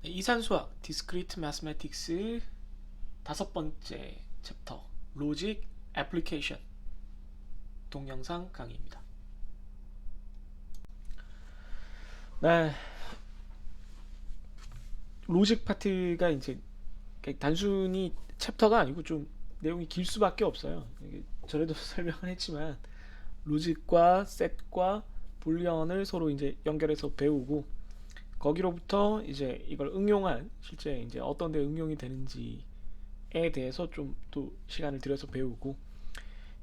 네, 이산수학 Discrete Mathematics 다섯 번째 챕터 로직 애플리케이션 동영상 강의입니다. 네, 로직 파트가 이제 단순히 챕터가 아니고 좀 내용이 길 수밖에 없어요. 전에도 설명을 했지만 로직과 셋과 불리언을 서로 이제 연결해서 배우고 거기로부터 이제 이걸 응용한 실제 이제 어떤 데 응용이 되는지에 대해서 좀 또 시간을 들여서 배우고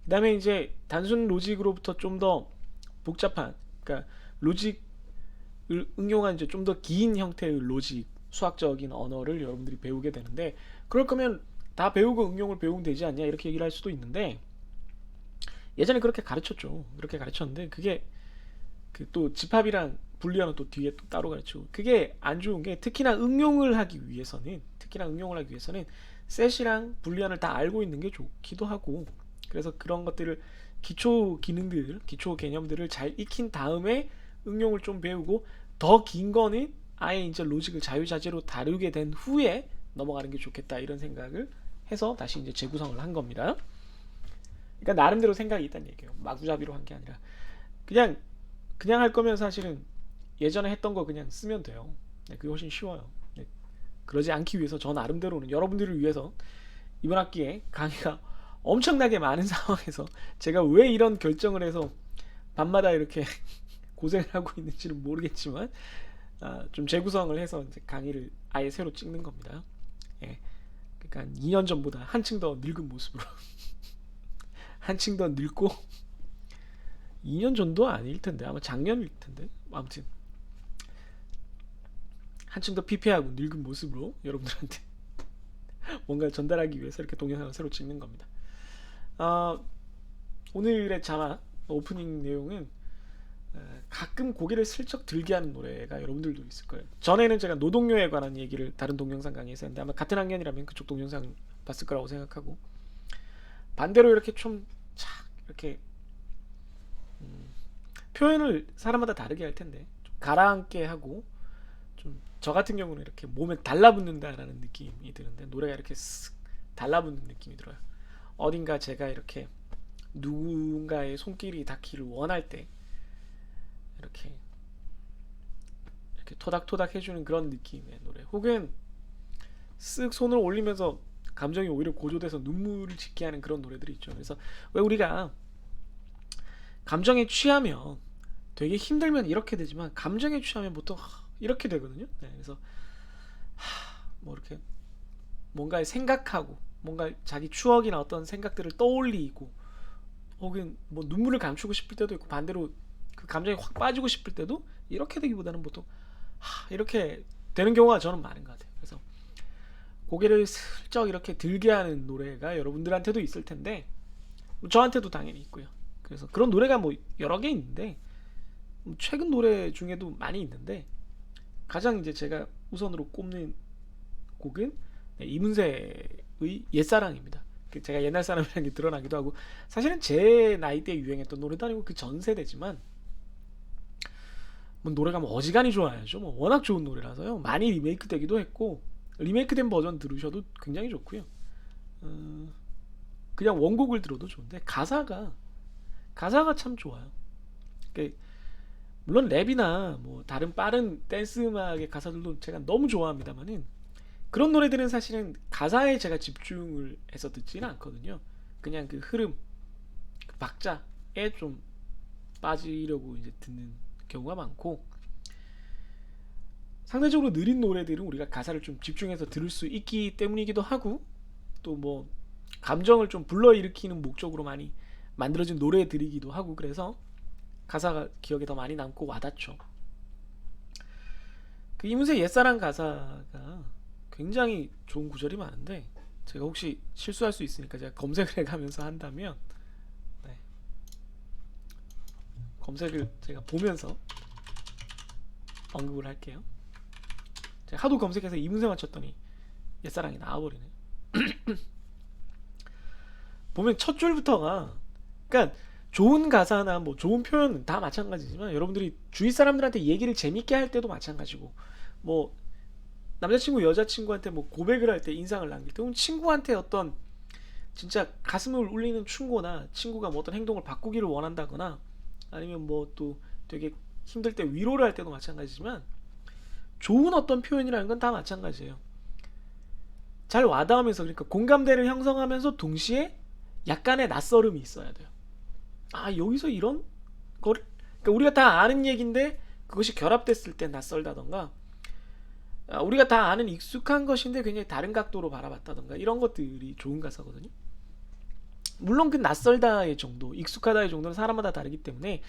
그다음에 이제 단순 로직으로부터 좀 더 복잡한 그러니까 로직을 응용한 이제 좀 더 긴 형태의 로직 수학적인 언어를 여러분들이 배우게 되는데 그럴 거면 다 배우고 응용을 배우면 되지 않냐 이렇게 얘기를 할 수도 있는데 예전에 그렇게 가르쳤죠. 그렇게 가르쳤는데 그게 그 또 집합이랑 분리하는 또 뒤에 또 따로 가르치고 그게 안 좋은 게 특히나 응용을 하기 위해서는 셋이랑 불리언을 다 알고 있는 게 좋기도 하고 그래서 그런 것들을 기초 기능들 기초 개념들을 잘 익힌 다음에 응용을 좀 배우고 더 긴 거는 아예 이제 로직을 자유자재로 다루게 된 후에 넘어가는 게 좋겠다 이런 생각을 해서 다시 이제 재구성을 한 겁니다. 그러니까 나름대로 생각이 있다는 얘기예요. 마구잡이로 한 게 아니라 그냥 할 거면 사실은 예전에 했던 거 그냥 쓰면 돼요. 네, 그게 훨씬 쉬워요. 네, 그러지 않기 위해서 저 나름대로는 여러분들을 위해서 이번 학기에 강의가 엄청나게 많은 상황에서 제가 왜 이런 결정을 해서 밤마다 이렇게 고생을 하고 있는지는 모르겠지만 좀 재구성을 해서 이제 강의를 아예 새로 찍는 겁니다. 예, 그러니까 한 2년 전보다 한층 더 늙은 모습으로 한층 더 늙고 2년 전도 아닐 텐데 아마 작년일 텐데 아무튼 한층 더 피폐하고 늙은 모습으로 여러분들한테 뭔가 전달하기 위해서 이렇게 동영상을 새로 찍는 겁니다. 아, 오늘의 자막 오프닝 내용은 가끔 고개를 슬쩍 들게 하는 노래가 여러분들도 있을 거예요. 전에는 제가 노동요에 관한 얘기를 다른 동영상 강의에서 했는데 아마 같은 학년이라면 그쪽 동영상 봤을 거라고 생각하고 반대로 이렇게 좀 착 이렇게 표현을 사람마다 다르게 할 텐데 좀 가라앉게 하고 좀 저 같은 경우는 이렇게 몸에 달라붙는다라는 느낌이 드는데 노래가 이렇게 쓱 달라붙는 느낌이 들어요. 어딘가 제가 이렇게 누군가의 손길이 닿기를 원할 때 이렇게 토닥토닥 해주는 그런 느낌의 노래 혹은 쓱 손을 올리면서 감정이 오히려 고조돼서 눈물을 짓게 하는 그런 노래들이 있죠. 그래서 왜 우리가 감정에 취하면 되게 힘들면 이렇게 되지만 감정에 취하면 보통 이렇게 되거든요. 네, 그래서 뭐 이렇게 뭔가 생각하고 뭔가 자기 추억이나 어떤 생각들을 떠올리고 혹은 뭐 눈물을 감추고 싶을 때도 있고 반대로 그 감정에 확 빠지고 싶을 때도 이렇게 되기보다는 보통 이렇게 되는 경우가 저는 많은 것 같아요. 그래서 고개를 슬쩍 이렇게 들게 하는 노래가 여러분들한테도 있을 텐데 저한테도 당연히 있고요. 그래서 그런 노래가 뭐 여러 개 있는데 최근 노래 중에도 많이 있는데 가장 이제 제가 우선으로 꼽는 곡은 이문세의 옛사랑입니다. 제가 옛날 사람이라는 게 드러나기도 하고 사실은 제 나이 때 유행했던 노래도 아니고 그 전 세대지만 뭐 노래가 뭐 어지간히 좋아야죠. 뭐 워낙 좋은 노래라서요. 많이 리메이크 되기도 했고 리메이크된 버전 들으셔도 굉장히 좋고요. 그냥 원곡을 들어도 좋은데 가사가 참 좋아요. 그러니까 물론 랩이나 뭐 다른 빠른 댄스 음악의 가사들도 제가 너무 좋아합니다만은 그런 노래들은 사실은 가사에 제가 집중을 해서 듣지는 않거든요. 그냥 그 흐름, 그 박자에 좀 빠지려고 이제 듣는 경우가 많고 상대적으로 느린 노래들은 우리가 가사를 좀 집중해서 들을 수 있기 때문이기도 하고 또 뭐 감정을 좀 불러일으키는 목적으로 많이 만들어진 노래들이기도 하고 그래서 가사가 기억에 더 많이 남고 와닿죠. 그 이문세 옛사랑 가사가 굉장히 좋은 구절이 많은데 제가 혹시 실수할 수 있으니까 제가 검색을 해가면서 한다면 네, 검색을 제가 보면서 언급을 할게요. 제가 하도 검색해서 이문세만 쳤더니 옛사랑이 나와버리네요. 보면 첫 줄부터가 그러니까 좋은 가사나 뭐 좋은 표현은 다 마찬가지지만 여러분들이 주위 사람들한테 얘기를 재밌게 할 때도 마찬가지고 뭐 남자친구 여자친구한테 뭐 고백을 할 때 인상을 남길 때, 혹은 친구한테 어떤 진짜 가슴을 울리는 충고나 친구가 뭐 어떤 행동을 바꾸기를 원한다거나, 아니면 뭐 또 되게 힘들 때 위로를 할 때도 마찬가지지만, 좋은 어떤 표현이라는 건 다 마찬가지예요. 잘 와닿으면서, 그러니까 공감대를 형성하면서 동시에 약간의 낯설음이 있어야 돼요. 아, 여기서 이런 거를, 그러니까 우리가 다 아는 얘기인데 그것이 결합됐을 때 낯설다던가, 우리가 다 아는 익숙한 것인데 굉장히 다른 각도로 바라봤다던가, 이런 것들이 좋은 가사거든요. 물론 그 낯설다의 정도, 익숙하다의 정도는 사람마다 다르기 때문에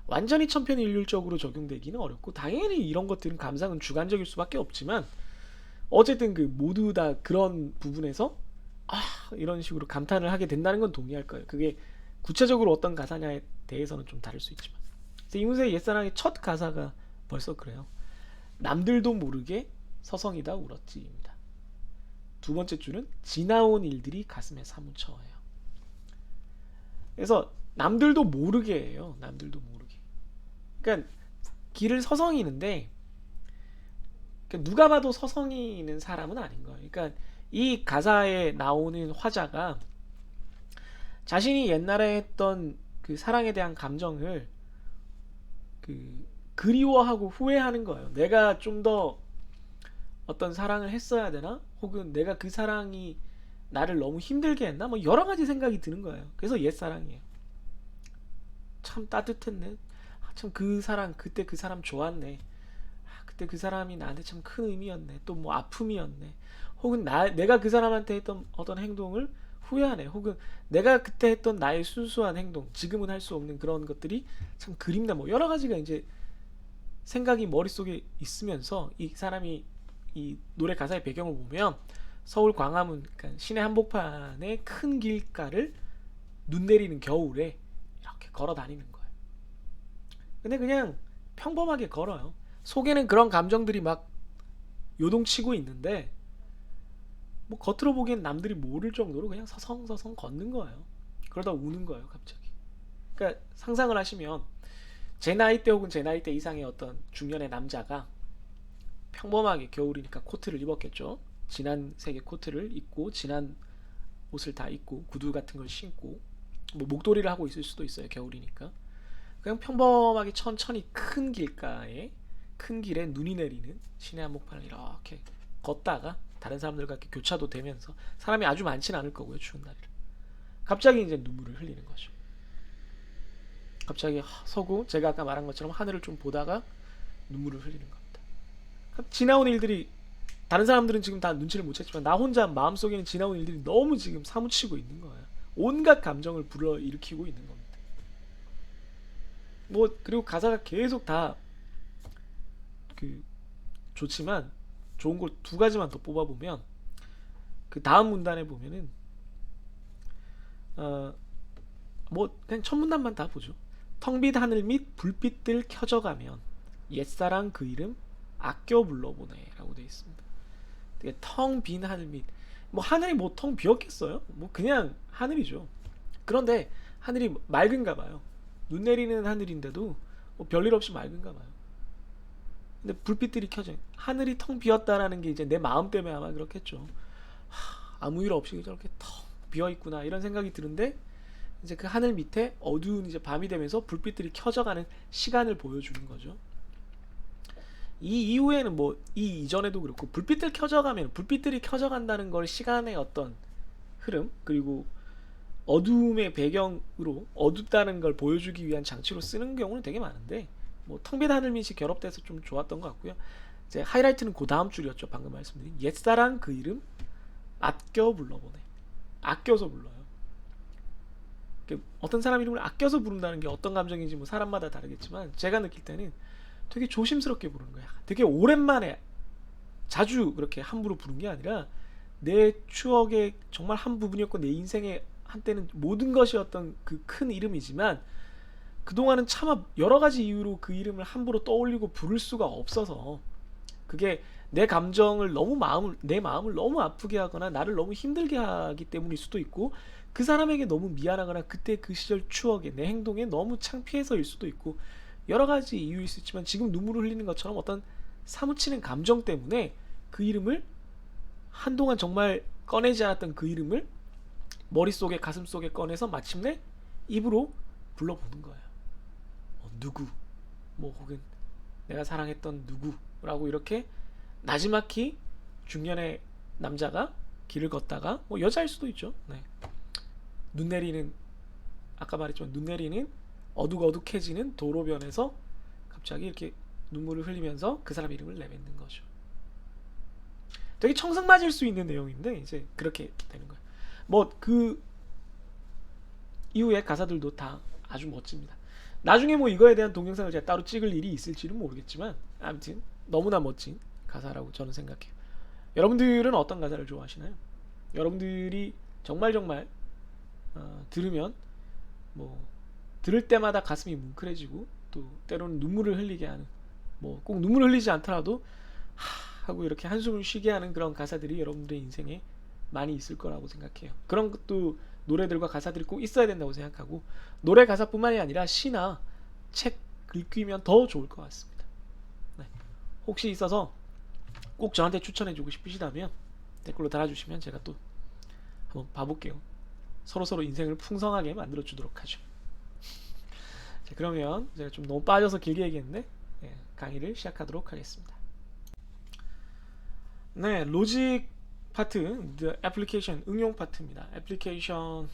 완전히 천편일률적으로 적용되기는 어렵고, 당연히 이런 것들은 감상은 주관적일 수밖에 없지만, 어쨌든 그 모두 다 그런 부분에서 아, 이런 식으로 감탄을 하게 된다는 건 동의할 거예요. 그게 구체적으로 어떤 가사냐에 대해서는 좀 다를 수 있지만, 그래서 이문세의 옛사랑의 첫 가사가 벌써 그래요. 남들도 모르게 서성이다 울었지입니다. 두 번째 줄은 지나온 일들이 가슴에 사무쳐요. 그래서 남들도 모르게 해요. 남들도 모르게. 그러니까 길을 서성이는데, 그러니까 누가 봐도 서성이는 사람은 아닌 거예요. 그러니까 이 가사에 나오는 화자가 자신이 옛날에 했던 그 사랑에 대한 감정을 그 그리워하고 후회하는 거예요. 내가 좀 더 어떤 사랑을 했어야 되나? 혹은 내가 그 사랑이 나를 너무 힘들게 했나? 뭐 여러 가지 생각이 드는 거예요. 그래서 옛사랑이에요. 참 따뜻했네. 아, 참 그 사랑, 그때 그 사람 좋았네. 아, 그때 그 사람이 나한테 참 큰 의미였네. 또 뭐 아픔이었네. 혹은 내가 그 사람한테 했던 어떤 행동을 후회하네. 혹은 내가 그때 했던 나의 순수한 행동, 지금은 할 수 없는 그런 것들이 참 그립네. 뭐 여러 가지가 이제 생각이 머릿속에 있으면서, 이 사람이 이 노래 가사의 배경을 보면 서울 광화문, 그러니까 시내 한복판의 큰 길가를 눈 내리는 겨울에 이렇게 걸어 다니는 거예요. 근데 그냥 평범하게 걸어요. 속에는 그런 감정들이 막 요동치고 있는데, 뭐 겉으로 보기엔 남들이 모를 정도로 그냥 서성서성 걷는 거예요. 그러다 우는 거예요, 갑자기. 그러니까 상상을 하시면, 제 나이 때 혹은 제 나이 때 이상의 어떤 중년의 남자가 평범하게 겨울이니까 코트를 입었겠죠. 진한 색의 코트를 입고 진한 옷을 다 입고 구두 같은 걸 신고, 뭐 목도리를 하고 있을 수도 있어요, 겨울이니까. 그냥 평범하게 천천히 큰 길가에, 큰 길에 눈이 내리는 시내 한복판을 이렇게 걷다가 다른 사람들과 이렇게 교차도 되면서, 사람이 아주 많지는 않을 거고요, 추운 날이라. 갑자기 이제 눈물을 흘리는 거죠. 갑자기 서고, 제가 아까 말한 것처럼 하늘을 좀 보다가 눈물을 흘리는 겁니다. 지나온 일들이, 다른 사람들은 지금 다 눈치를 못 챘지만 나 혼자 마음속에는 지나온 일들이 너무 지금 사무치고 있는 거예요. 온갖 감정을 불러일으키고 있는 겁니다. 뭐 그리고 가사가 계속 다 그 좋지만, 좋은 걸 두 가지만 더 뽑아보면, 그 다음 문단에 보면은 뭐 그냥 첫 문단만 다 보죠. 텅빈 하늘 밑 불빛들 켜져가면 옛사랑 그 이름 아껴 불러보네 라고 되어 있습니다. 텅 빈 하늘 밑, 뭐 하늘이 뭐 텅 비었겠어요? 뭐 그냥 하늘이죠. 그런데 하늘이 맑은가 봐요. 눈 내리는 하늘인데도 뭐 별일 없이 맑은가 봐요. 근데 불빛들이 켜져, 하늘이 텅 비었다라는 게 이제 내 마음 때문에 아마 그렇겠죠. 아무 일 없이 저렇게 텅 비어 있구나, 이런 생각이 드는데, 이제 그 하늘 밑에 어두운 이제 밤이 되면서 불빛들이 켜져가는 시간을 보여주는 거죠. 이 이후에는 뭐 이 이전에도 그렇고, 불빛들 켜져가면, 불빛들이 켜져간다는 걸 시간의 어떤 흐름, 그리고 어두움의 배경으로 어둡다는 걸 보여주기 위한 장치로 쓰는 경우는 되게 많은데, 뭐 텅빈 하늘 밑이 결합돼서 좀 좋았던 것 같고요. 이제 하이라이트는 그 다음 줄이었죠. 방금 말씀드린 옛사랑 그 이름 아껴 불러보네. 아껴서 불러요. 어떤 사람 이름을 아껴서 부른다는 게 어떤 감정인지 뭐 사람마다 다르겠지만, 제가 느낄 때는 되게 조심스럽게 부르는 거야. 되게 오랜만에, 자주 그렇게 함부로 부른 게 아니라 내 추억의 정말 한 부분이었고, 내 인생의 한때는 모든 것이었던 그 큰 이름이지만, 그동안은 차마 여러 가지 이유로 그 이름을 함부로 떠올리고 부를 수가 없어서, 그게 내 감정을 너무 내 마음을 너무 아프게 하거나 나를 너무 힘들게 하기 때문일 수도 있고, 그 사람에게 너무 미안하거나 그때 그 시절 추억에, 내 행동에 너무 창피해서일 수도 있고, 여러 가지 이유일 수 있지만, 지금 눈물을 흘리는 것처럼 어떤 사무치는 감정 때문에 그 이름을 한동안 정말 꺼내지 않았던 그 이름을 머릿속에 가슴속에 꺼내서 마침내 입으로 불러보는 거예요. 누구 뭐 혹은 내가 사랑했던 누구라고 이렇게 나지막히 중년의 남자가 길을 걷다가 뭐 여자일 수도 있죠. 네. 눈 내리는 아까 말했지만 눈 내리는 어둑어둑해지는 도로변에서 갑자기 이렇게 눈물을 흘리면서 그 사람 이름을 내뱉는 거죠. 되게 청승맞을 수 있는 내용인데 이제 그렇게 되는 거예요. 뭐 그 이후의 가사들도 다 아주 멋집니다. 나중에 뭐 이거에 대한 동영상을 제가 따로 찍을 일이 있을지는 모르겠지만 아무튼 너무나 멋진 가사라고 저는 생각해요. 여러분들은 어떤 가사를 좋아하시나요? 여러분들이 정말 들으면 뭐 들을 때마다 가슴이 뭉클해지고 또 때로는 눈물을 흘리게 하는 뭐 꼭 눈물을 흘리지 않더라도 하고 이렇게 한숨을 쉬게 하는 그런 가사들이 여러분들의 인생에 많이 있을 거라고 생각해요. 그런 것도 노래들과 가사들이 꼭 있어야 된다고 생각하고 노래 가사뿐만이 아니라 시나 책 읽으면 더 좋을 것 같습니다. 네. 혹시 있어서 꼭 저한테 추천해주고 싶으시다면 댓글로 달아주시면 제가 또 한번 봐볼게요. 서로 인생을 풍성하게 만들어주도록 하죠. 자, 그러면 제가 좀 너무 빠져서 길게 얘기했는데 강의를 시작하도록 하겠습니다. 네, 로직 파트, the application 응용 파트입니다. 애플리케이션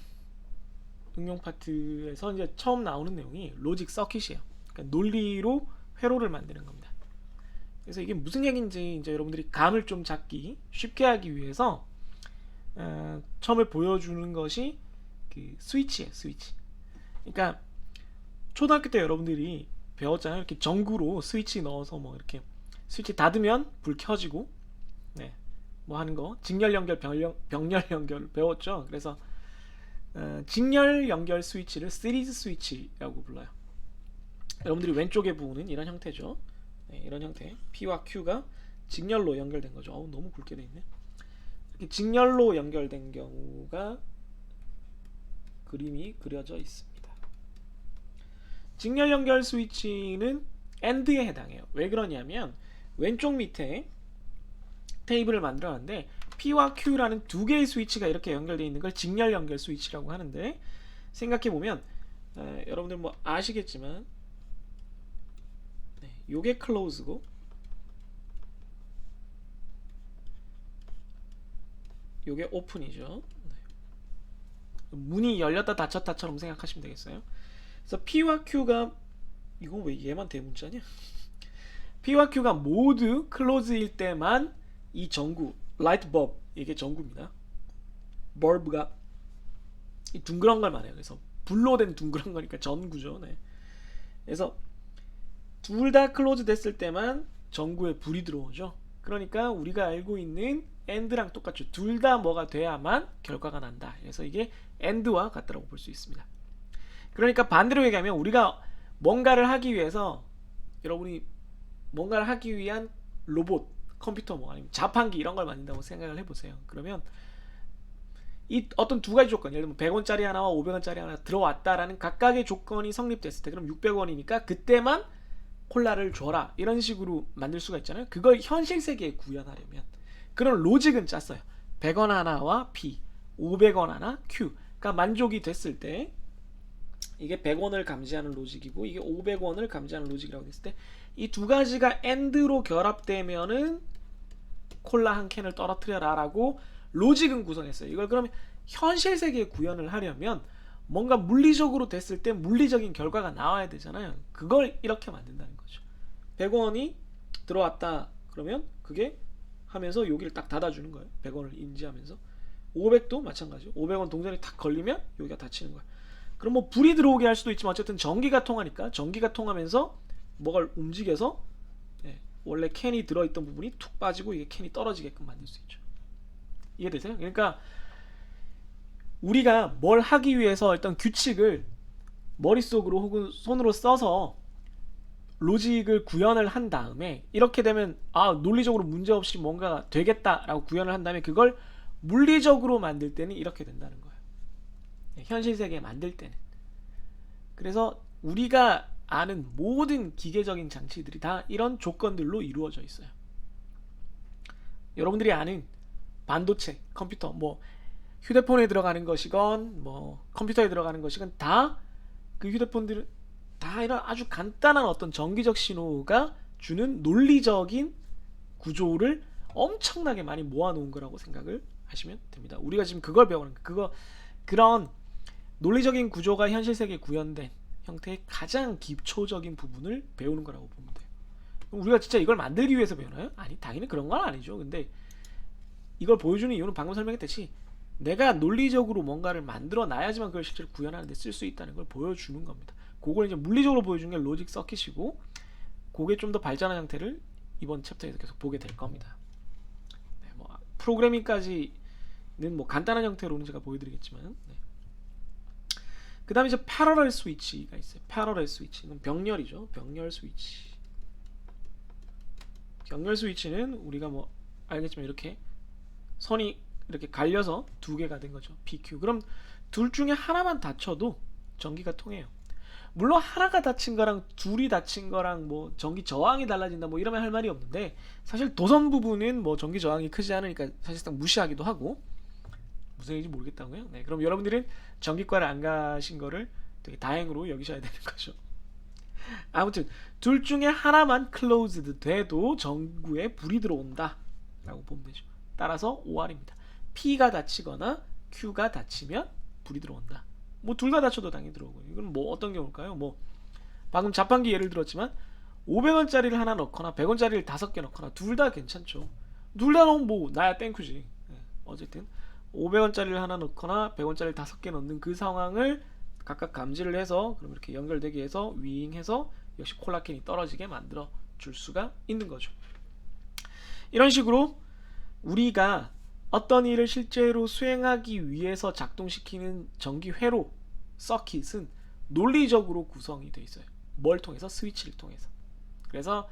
응용 파트에서 이제 처음 나오는 내용이 로직 서킷이에요. 그러니까 논리로 회로를 만드는 겁니다. 그래서 이게 무슨 얘기인지 이제 여러분들이 감을 좀 잡기 쉽게 하기 위해서 처음에 보여주는 것이 그 스위치예요, 스위치. 그러니까 초등학교 때 여러분들이 배웠잖아요. 이렇게 전구로 스위치 넣어서 뭐 이렇게 스위치 닫으면 불 켜지고, 네, 뭐 하는 거 직렬 연결, 병렬 연결 배웠죠. 그래서 직렬 연결 스위치를 시리즈 스위치라고 불러요. 여러분들이 왼쪽에 보는 이런 형태죠. 네, 이런 형태 P와 Q가 직렬로 연결된 거죠. 너무 굵게 돼 있네. 이렇게 직렬로 연결된 경우가 그림이 그려져 있습니다. 직렬 연결 스위치는 AND에 해당해요. 왜 그러냐면 왼쪽 밑에 테이블을 만들어놨는데 P와 Q라는 두 개의 스위치가 이렇게 연결되어 있는 걸 직렬 연결 스위치라고 하는데, 생각해보면 여러분들 뭐 아시겠지만 요게 클로즈고 요게 오픈이죠. 문이 열렸다 닫혔다처럼 생각하시면 되겠어요. 그래서 P와 Q가, 이건 왜 얘만 대문자냐? P와 Q가 모두 클로즈일 때만 이 전구, 라이트 버브, 이게 전구입니다. 버브가 이 둥그런 걸 말해요. 그래서 불로 된 둥그런 거니까 전구죠. 네. 그래서 둘 다 클로즈 됐을 때만 전구에 불이 들어오죠. 그러니까 우리가 알고 있는 AND랑 똑같죠. 둘 다 뭐가 돼야만 결과가 난다. 그래서 이게 AND와 같다고 볼 수 있습니다. 그러니까 반대로 얘기하면 우리가 뭔가를 하기 위해서, 여러분이 뭔가를 하기 위한 로봇, 컴퓨터 뭐 아니면 자판기 이런 걸 만든다고 생각을 해보세요. 그러면 이 어떤 두 가지 조건, 예를 들면 100원짜리 하나와 500원짜리 하나 들어왔다라는 각각의 조건이 성립됐을 때, 그럼 600원이니까 그때만 콜라를 줘라, 이런 식으로 만들 수가 있잖아요. 그걸 현실 세계에 구현하려면 그런 로직은 짰어요. 100원 하나와 P, 500원 하나 Q가 만족이 됐을 때, 이게 100원을 감지하는 로직이고 이게 500원을 감지하는 로직이라고 했을 때, 이 두 가지가 AND로 결합되면은 콜라 한 캔을 떨어뜨려라 라고 로직은 구성했어요. 이걸 그러면 현실 세계에 구현을 하려면 뭔가 물리적으로 됐을 때 물리적인 결과가 나와야 되잖아요. 그걸 이렇게 만든다는 거죠. 100원이 들어왔다 그러면 그게 하면서 여기를 딱 닫아주는 거예요. 100원을 인지하면서. 500도 마찬가지죠. 500원 동전이 탁 걸리면 여기가 닫히는 거예요. 그럼 뭐 불이 들어오게 할 수도 있지만 어쨌든 전기가 통하니까 전기가 통하면서 뭐가 움직여서 원래 캔이 들어있던 부분이 툭 빠지고 이게 캔이 떨어지게끔 만들 수 있죠. 이해되세요? 그러니까 우리가 뭘 하기 위해서 일단 규칙을 머릿속으로 혹은 손으로 써서 로직을 구현을 한 다음에, 이렇게 되면 논리적으로 문제없이 뭔가 되겠다라고 구현을 한 다음에 그걸 물리적으로 만들 때는 이렇게 된다는 거예요. 현실 세계에 만들 때는. 그래서 우리가 아는 모든 기계적인 장치들이 다 이런 조건들로 이루어져 있어요. 여러분들이 아는 반도체, 컴퓨터, 뭐 휴대폰에 들어가는 것이건 뭐 컴퓨터에 들어가는 것이건 다 그 휴대폰들은 다 이런 아주 간단한 어떤 전기적 신호가 주는 논리적인 구조를 엄청나게 많이 모아놓은 거라고 생각을 하시면 됩니다. 우리가 지금 그걸 배우는 그런 논리적인 구조가 현실 세계에 구현된 형태의 가장 기초적인 부분을 배우는 거라고 보면 돼요. 우리가 진짜 이걸 만들기 위해서 배우나요? 아니, 당연히 그런 건 아니죠. 근데 이걸 보여주는 이유는 방금 설명했듯이 내가 논리적으로 뭔가를 만들어 놔야지만 그걸 실제로 구현하는 데 쓸 수 있다는 걸 보여주는 겁니다. 그걸 이제 물리적으로 보여주는 게 로직 서킷이고, 그게 좀 더 발전한 형태를 이번 챕터에서 계속 보게 될 겁니다. 네, 뭐 프로그래밍까지는 뭐 간단한 형태로는 제가 보여드리겠지만, 네. 그 다음에 이제 패러럴 스위치가 있어요. 패러럴 스위치, 이건 병렬이죠. 병렬 스위치. 병렬 스위치는 우리가 뭐 알겠지만 이렇게 선이 이렇게 갈려서 두 개가 된 거죠. PQ. 그럼 둘 중에 하나만 닫혀도 전기가 통해요. 물론 하나가 닫힌 거랑 둘이 닫힌 거랑 뭐 전기 저항이 달라진다 뭐 이러면 할 말이 없는데, 사실 도선 부분은 뭐 전기 저항이 크지 않으니까 사실상 무시하기도 하고, 무슨 얘기인지 모르겠다고요. 네, 그럼 여러분들은 전기과를 안 가신 거를 되게 다행으로 여기셔야 되는 거죠. 아무튼 둘 중에 하나만 클로즈드 돼도 전구에 불이 들어온다 라고 보면 되죠. 따라서 OR입니다. P가 닫히거나 Q가 닫히면 불이 들어온다. 뭐 둘 다 닫혀도 당연히 들어오고요. 이건 뭐 어떤 경우일까요? 뭐 방금 자판기 예를 들었지만 500원짜리를 하나 넣거나 100원짜리를 5개 넣거나 둘 다 괜찮죠. 둘 다 넣으면 뭐 나야 땡큐지. 네, 어쨌든 500원짜리를 하나 넣거나 100원짜리를 5개 넣는 그 상황을 각각 감지를 해서, 그럼 이렇게 연결되게 해서 윙해서 역시 콜라캔이 떨어지게 만들어 줄 수가 있는 거죠. 이런 식으로 우리가 어떤 일을 실제로 수행하기 위해서 작동시키는 전기 회로 서킷은 논리적으로 구성이 되어 있어요. 뭘 통해서? 스위치를 통해서. 그래서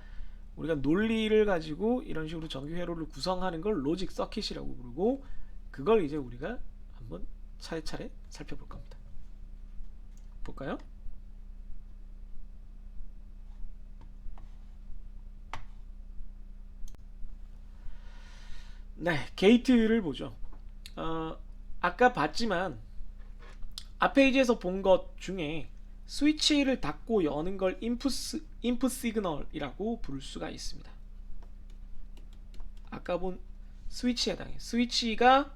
우리가 논리를 가지고 이런 식으로 전기 회로를 구성하는 걸 로직 서킷이라고 부르고, 그걸 이제 우리가 한번 차례차례 살펴볼 겁니다. 볼까요? 네, 게이트를 보죠. 아까 봤지만 앞 페이지에서 본 것 중에 스위치를 닫고 여는 걸 인풋 시그널이라고 부를 수가 있습니다. 아까 본 스위치에 해당해요. 스위치가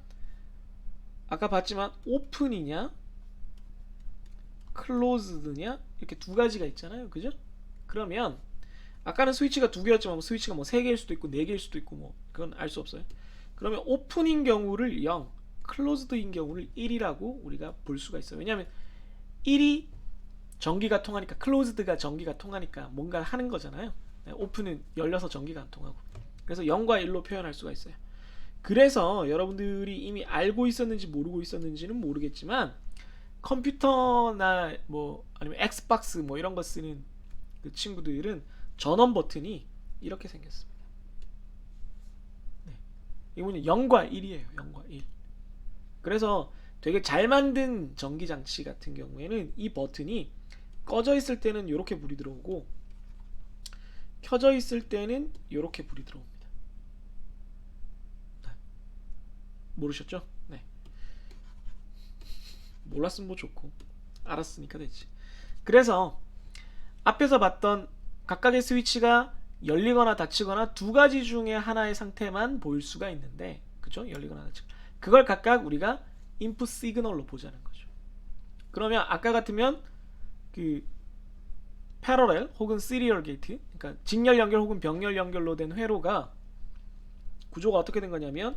아까 봤지만 오픈이냐 클로즈드냐 이렇게 두 가지가 있잖아요. 그죠? 그러면 아까는 스위치가 두 개였지만 스위치가 뭐 세 개일 수도 있고 네 개일 수도 있고 뭐 그건 알 수 없어요. 그러면 오픈인 경우를 0, 클로즈드인 경우를 1이라고 우리가 볼 수가 있어요. 왜냐하면 1이 전기가 통하니까, 클로즈드가 전기가 통하니까 뭔가 하는 거잖아요. 오픈은 열려서 전기가 안 통하고. 그래서 0과 1로 표현할 수가 있어요. 그래서 여러분들이 이미 알고 있었는지 모르고 있었는지는 모르겠지만, 컴퓨터나 뭐 아니면 엑스박스 뭐 이런 거 쓰는 그 친구들은 전원 버튼이 이렇게 생겼습니다. 네. 이거는 0과 1이에요. 0과 1. 그래서 되게 잘 만든 전기 장치 같은 경우에는 이 버튼이 꺼져 있을 때는 이렇게 불이 들어오고, 켜져 있을 때는 이렇게 불이 들어옵니다. 네. 모르셨죠? 네. 몰랐으면 뭐 좋고, 알았으니까 되지. 그래서 앞에서 봤던 각각의 스위치가 열리거나 닫히거나 두 가지 중에 하나의 상태만 보일 수가 있는데, 그죠? 열리거나 닫히거나. 그걸 각각 우리가 인풋 시그널로 보자는 거죠. 그러면 아까 같으면 그 패러렐 혹은 시리얼 게이트, 그러니까 직렬 연결 혹은 병렬 연결로 된 회로가 구조가 어떻게 된 거냐면,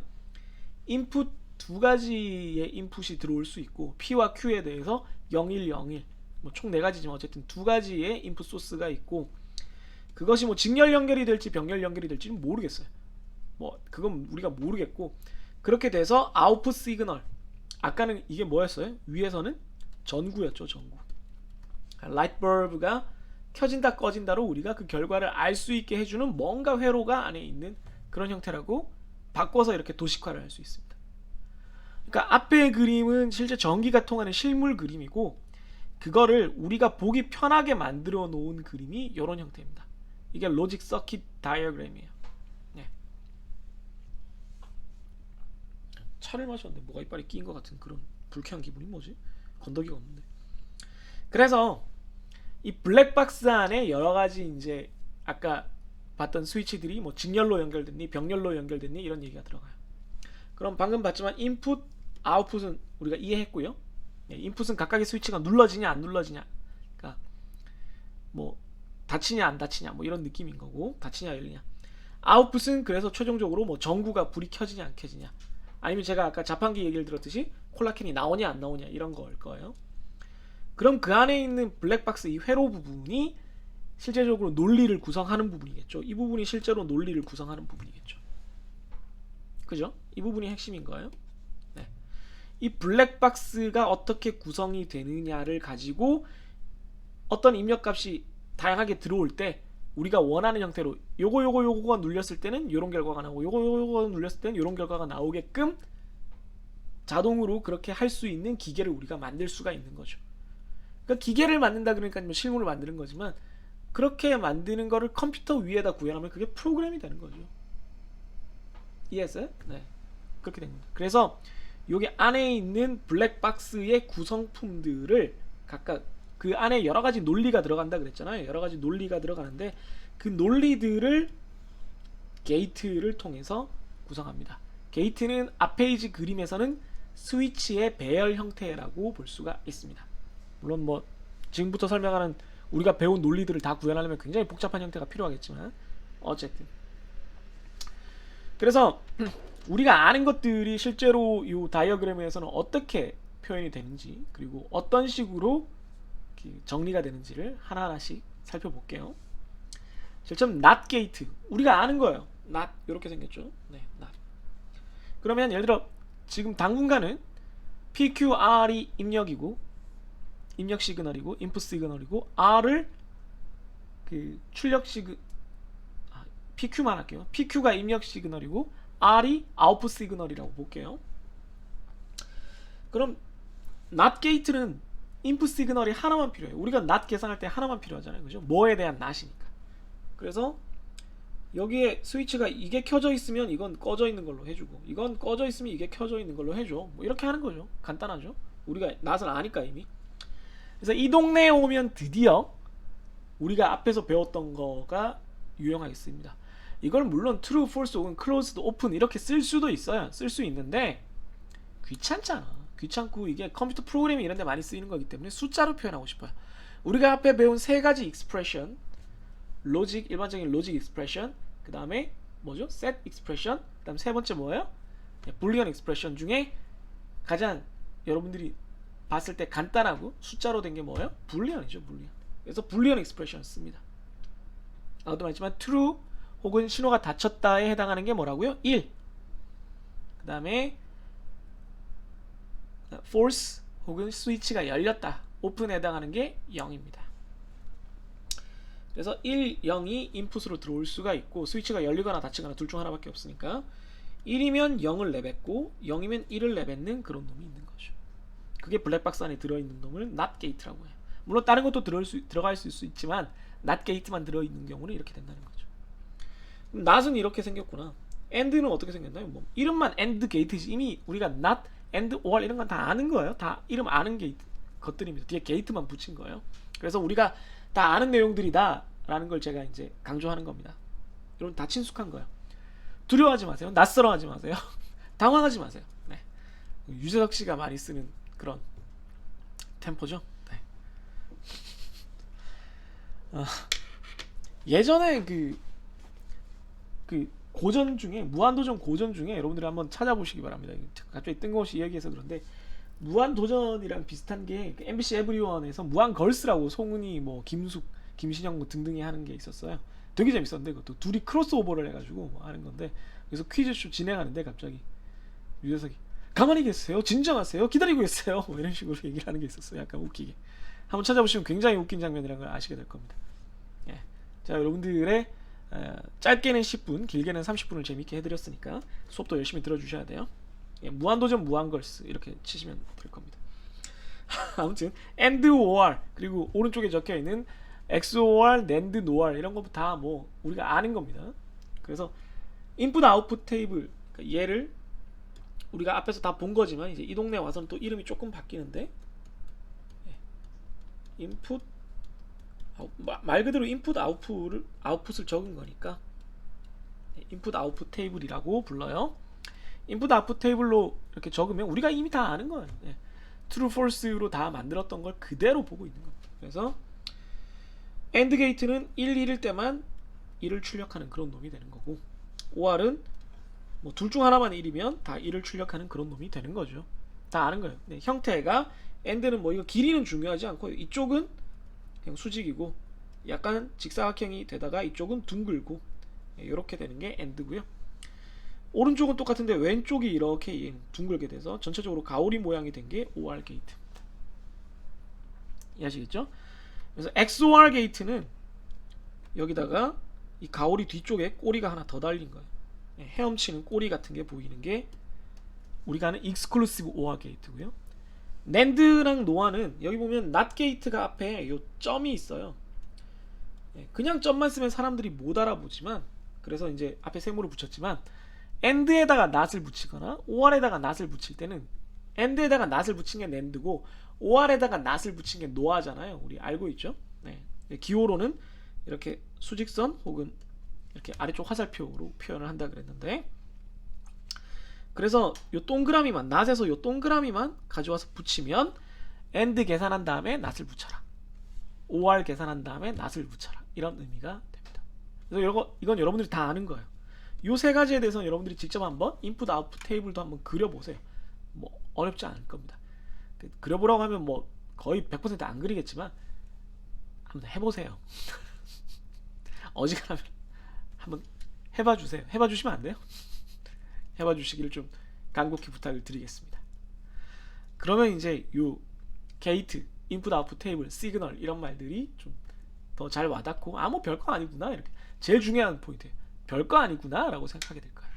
인풋 두 가지의 인풋이 들어올 수 있고, P와 Q에 대해서 01, 01, 뭐 총 네 가지지만 어쨌든 두 가지의 인풋 소스가 있고, 그것이 뭐 직렬 연결이 될지 병렬 연결이 될지는 모르겠어요. 뭐 그건 우리가 모르겠고, 그렇게 돼서 아웃풋 시그널, 아까는 이게 뭐였어요? 위에서는 전구였죠. 전구. 라이트 벌브가 켜진다 꺼진다로 우리가 그 결과를 알 수 있게 해주는 뭔가 회로가 안에 있는 그런 형태라고 바꿔서 이렇게 도식화를 할 수 있습니다. 그러니까 앞의 그림은 실제 전기가 통하는 실물 그림이고, 그거를 우리가 보기 편하게 만들어 놓은 그림이 이런 형태입니다. 이게 로직 서킷 다이어그램이에요. 네. 차를 마셨는데 뭐가 이빨에 끼인 것 같은 그런 불쾌한 기분이 뭐지? 건더기가 없는데. 그래서 이 블랙박스 안에 여러 가지 이제 아까 봤던 스위치들이 뭐 직렬로 연결됐니, 병렬로 연결됐니 이런 얘기가 들어가요. 그럼 방금 봤지만 인풋, 아웃풋은 우리가 이해했고요. 인풋은 각각의 스위치가 눌러지냐 안 눌러지냐, 그러니까 뭐 닫히냐 안 닫히냐 뭐 이런 느낌인 거고, 닫히냐 열리냐. 아웃풋은 그래서 최종적으로 뭐 전구가 불이 켜지냐 안 켜지냐, 아니면 제가 아까 자판기 얘기를 들었듯이 콜라캔이 나오냐 안 나오냐 이런 거일 거예요. 그럼 그 안에 있는 블랙박스 이 회로 부분이 실제적으로 논리를 구성하는 부분이겠죠. 이 부분이 실제로 논리를 구성하는 부분이겠죠. 그죠? 이 부분이 핵심인 거예요. 네. 이 블랙박스가 어떻게 구성이 되느냐를 가지고 어떤 입력값이 다양하게 들어올 때 우리가 원하는 형태로 요거가 눌렸을 때는 요런 결과가 나오고 요거가 눌렸을 때는 요런 결과가 나오게끔 자동으로 그렇게 할 수 있는 기계를 우리가 만들 수가 있는 거죠. 그러니까 기계를 만든다 그러니까 뭐 실물을 만드는 거지만, 그렇게 만드는 거를 컴퓨터 위에다 구현하면 그게 프로그램이 되는 거죠. 이해했어요? 네, 그렇게 된 겁니다. 그래서 여기 안에 있는 블랙박스의 구성품들을 각각 그 안에 여러 가지 논리가 들어간다 그랬잖아요. 여러 가지 논리가 들어가는데 그 논리들을 게이트를 통해서 구성합니다. 게이트는 앞페이지 그림에서는 스위치의 배열 형태라고 볼 수가 있습니다. 물론 뭐 지금부터 설명하는 우리가 배운 논리들을 다 구현하려면 굉장히 복잡한 형태가 필요하겠지만 어쨌든, 그래서 우리가 아는 것들이 실제로 이 다이어그램에서는 어떻게 표현이 되는지, 그리고 어떤 식으로 정리가 되는지를 하나하나씩 살펴볼게요. 실제로 NOT 게이트 우리가 아는 거예요. NOT 이렇게 생겼죠. 네, NOT. 그러면 예를 들어 지금 당분간은 PQR이 입력 시그널이고 인풋 시그널이고, R을 그 출력 PQ만 할게요. PQ가 입력 시그널이고 R이 아웃풋 시그널이라고 볼게요. 그럼 NOT 게이트는 인풋 시그널이 하나만 필요해요. 우리가 NOT 계산할 때 하나만 필요하잖아요. 그죠? 뭐에 대한 NOT이니까. 그래서 여기에 스위치가 이게 켜져 있으면 이건 꺼져 있는 걸로 해주고, 이건 꺼져 있으면 이게 켜져 있는 걸로 해줘. 뭐 이렇게 하는 거죠. 간단하죠. 우리가 NOT을 아니까 이미. 그래서 이 동네에 오면 드디어 우리가 앞에서 배웠던 거가 유용하겠습니다. 이걸 물론 true, false 혹은 closed, open 이렇게 쓸 수도 있어요. 쓸 수 있는데 귀찮잖아. 귀찮고 이게 컴퓨터 프로그램이 이런 데 많이 쓰이는 거기 때문에 숫자로 표현하고 싶어요. 우리가 앞에 배운 세 가지 익스프레션, 로직, 일반적인 로직 익스프레션, 그 다음에 뭐죠? set 익스프레션, 그 다음 세 번째 뭐예요? 불리언 익스프레션 중에 가장 여러분들이 봤을 때 간단하고 숫자로 된 게 뭐예요? 불리언이죠. 불리언. 그래서 불리언 익스프레션을 씁니다. 아까도 말했지만 true 혹은 신호가 닫혔다에 해당하는 게 뭐라고요? 1. 그 다음에 false 혹은 스위치가 열렸다, open에 해당하는 게 0입니다. 그래서 1, 0이 인풋으로 들어올 수가 있고, 스위치가 열리거나 닫히거나 둘 중 하나밖에 없으니까 1이면 0을 내뱉고 0이면 1을 내뱉는 그런 놈이 있는 거죠. 그게 블랙박스 안에 들어있는 놈을 NOT 게이트라고 해요. 물론 다른 것도 들어갈 수 있지만 NOT 게이트만 들어있는 경우는 이렇게 된다는 거죠. NOT은 이렇게 생겼구나. AND는 어떻게 생겼나요? 뭐 이름만 AND 게이트지, 이미 우리가 NOT, AND, OR 이런 건 다 아는 거예요. 다 이름 아는 게이트 것들입니다. 뒤에 게이트만 붙인 거예요. 그래서 우리가 다 아는 내용들이다 라는 걸 제가 이제 강조하는 겁니다. 여러분 다 친숙한 거예요. 두려워하지 마세요. 낯설어하지 마세요. 당황하지 마세요. 네. 유재석 씨가 많이 쓰는 그런 템포죠. 네. 예전에 그 고전 중에, 무한도전 고전 중에 여러분들이 한번 찾아보시기 바랍니다. 갑자기 뜬금없이 얘기해서 그런데 무한도전이랑 비슷한 게 MBC 에브리원에서 무한걸스라고 송은이, 뭐 김숙, 김신영 뭐 등등이 하는 게 있었어요. 되게 재밌었는데 그것도 둘이 크로스오버를 해가지고 뭐 하는 건데, 그래서 퀴즈쇼 진행하는데 갑자기 유재석이 가만히 계세요, 진정하세요, 기다리고 있어요, 뭐 이런 식으로 얘기를 하는 게 있었어요. 약간 웃기게. 한번 찾아보시면 굉장히 웃긴 장면이라는 걸 아시게 될 겁니다. 예. 자, 여러분들의 짧게는 10분, 길게는 30분을 재밌게 해드렸으니까 수업도 열심히 들어주셔야 돼요. 예, 무한도전 무한걸스 이렇게 치시면 될 겁니다. 아무튼 AND, OR, 그리고 오른쪽에 적혀있는 XOR, NAND, NOR 이런 거 다 뭐 우리가 아는 겁니다. 그래서 인풋 아웃풋 테이블, 그러니까 얘를 우리가 앞에서 다 본 거지만 이제 이 동네 와서는 또 이름이 조금 바뀌는데 인풋 말 그대로 인풋 아웃풋을 적은 거니까 인풋 아웃풋 테이블이라고 불러요. 인풋 아웃풋 테이블로 이렇게 적으면 우리가 이미 다 아는 거예요. true, false로 다 만들었던 걸 그대로 보고 있는 겁니다. 그래서 AND 게이트는 1, 1일 때만 1을 출력하는 그런 놈이 되는 거고, OR은 뭐 둘 중 하나만 1이면 다 1을 출력하는 그런 놈이 되는 거죠. 다 아는 거예요. 형태가 AND는 뭐 이거 길이는 중요하지 않고 이쪽은 그냥 수직이고 약간 직사각형이 되다가 이쪽은 둥글고 이렇게 되는 게 AND고요. 오른쪽은 똑같은데 왼쪽이 이렇게 둥글게 돼서 전체적으로 가오리 모양이 된 게 OR 게이트입니다. 이해하시겠죠? 그래서 XOR 게이트는 여기다가 이 가오리 뒤쪽에 꼬리가 하나 더 달린 거예요. 헤엄치는 꼬리 같은 게 보이는 게 우리가 아는 익스클루시브 OR 게이트고요. NAND랑 노아는 여기 보면 NOT 게이트가 앞에 요 점이 있어요. 그냥 점만 쓰면 사람들이 못 알아보지만, 그래서 이제 앞에 세모를 붙였지만 AND에다가 NOT을 붙이거나 OR에다가 NOT을 붙일 때는 AND에다가 NOT을 붙인 게 NAND고 OR에다가 NOT을 붙인 게 NOA잖아요. 우리 알고 있죠? 기호로는 이렇게 수직선 혹은 이렇게 아래쪽 화살표로 표현을 한다 그랬는데, 그래서 요 동그라미만 NOT에서 요 동그라미만 가져와서 붙이면 AND 계산한 다음에 NOT을 붙여라, OR 계산한 다음에 NOT을 붙여라, 이런 의미가 됩니다. 그래서 이건 여러분들이 다 아는 거예요. 요 세 가지에 대해서는 여러분들이 직접 한번 인풋 아웃풋 테이블도 한번 그려보세요. 뭐 어렵지 않을 겁니다. 그려보라고 하면 뭐 거의 100% 안 그리겠지만 한번 해보세요. 어지간하면 한번 해봐주세요. 해봐주시면 안 돼요? 해봐주시기를 좀 간곡히 부탁을 드리겠습니다. 그러면 이제 요 게이트, 인풋 아웃풋 테이블, 시그널 이런 말들이 좀 더 잘 와닿고 뭐 별거 아니구나, 이렇게 제일 중요한 포인트예요. 별거 아니구나 라고 생각하게 될 거예요.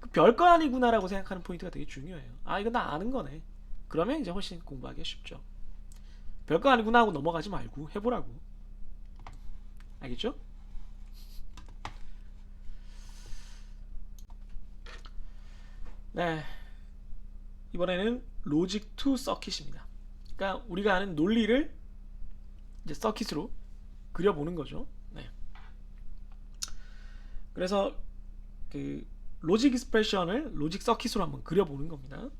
그 별거 아니구나 라고 생각하는 포인트가 되게 중요해요. 이거 나 아는 거네. 그러면 이제 훨씬 공부하기가 쉽죠. 별거 아니구나 하고 넘어가지 말고 해보라고. 알겠죠? 네, 이번에는 로직 투 서킷입니다. 그러니까 우리가 아는 논리를 이제 서킷으로 그려보는 거죠. 그래서 그 로직 익스프레션을 로직 서킷으로 한번 그려보는 겁니다.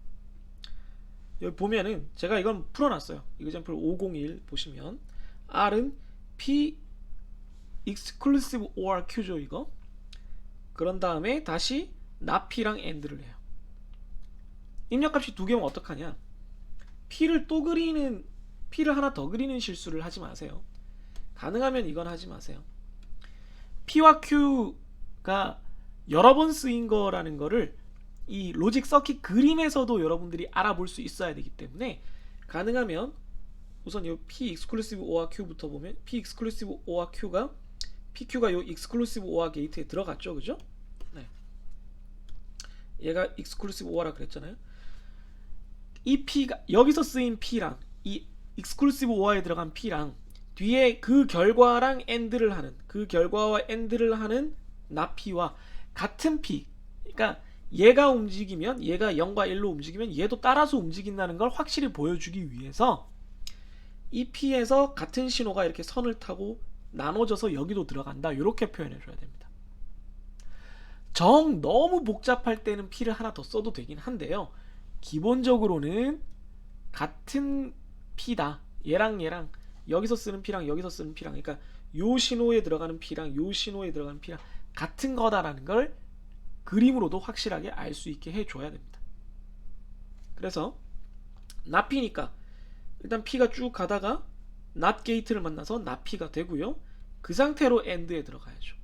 여기 보면은 제가 이건 풀어놨어요. 이그젬플 501 보시면 R은 P exclusive OR Q죠, 이거. 그런 다음에 다시 NAP랑 AND를 해요. 입력값이 두 개면 어떡하냐? P를 하나 더 그리는 실수를 하지 마세요. 가능하면 이건 하지 마세요. P와 Q가 여러 번 쓰인 거라는 거를 이 로직 서킷 그림에서도 여러분들이 알아볼 수 있어야 되기 때문에, 가능하면 우선 이 P exclusive OR Q부터 보면 P exclusive OR Q가 PQ가 요 exclusive OR 게이트에 들어갔죠, 그죠? 얘가 exclusive OR라 그랬잖아요. 이 P가 여기서 쓰인 P랑 이 exclusive OR에 들어간 P랑 뒤에 그 결과랑 AND를 하는, 그 결과와 AND를 하는 NAP와 같은 P, 그러니까 얘가 움직이면, 얘가 0과 1로 움직이면 얘도 따라서 움직인다는 걸 확실히 보여주기 위해서 이 P에서 같은 신호가 이렇게 선을 타고 나눠져서 여기도 들어간다, 이렇게 표현해 줘야 됩니다. 너무 복잡할 때는 P를 하나 더 써도 되긴 한데요, 기본적으로는 같은 P다, 얘랑 여기서 쓰는 P랑 여기서 쓰는 P랑, 그러니까 요 신호에 들어가는 P랑 요 신호에 들어가는 P랑 같은 거다라는 걸 그림으로도 확실하게 알 수 있게 해줘야 됩니다. 그래서 NAP니까 일단 P가 쭉 가다가 NOT 게이트를 만나서 NAP가 되고요. 그 상태로 AND에 들어가야죠.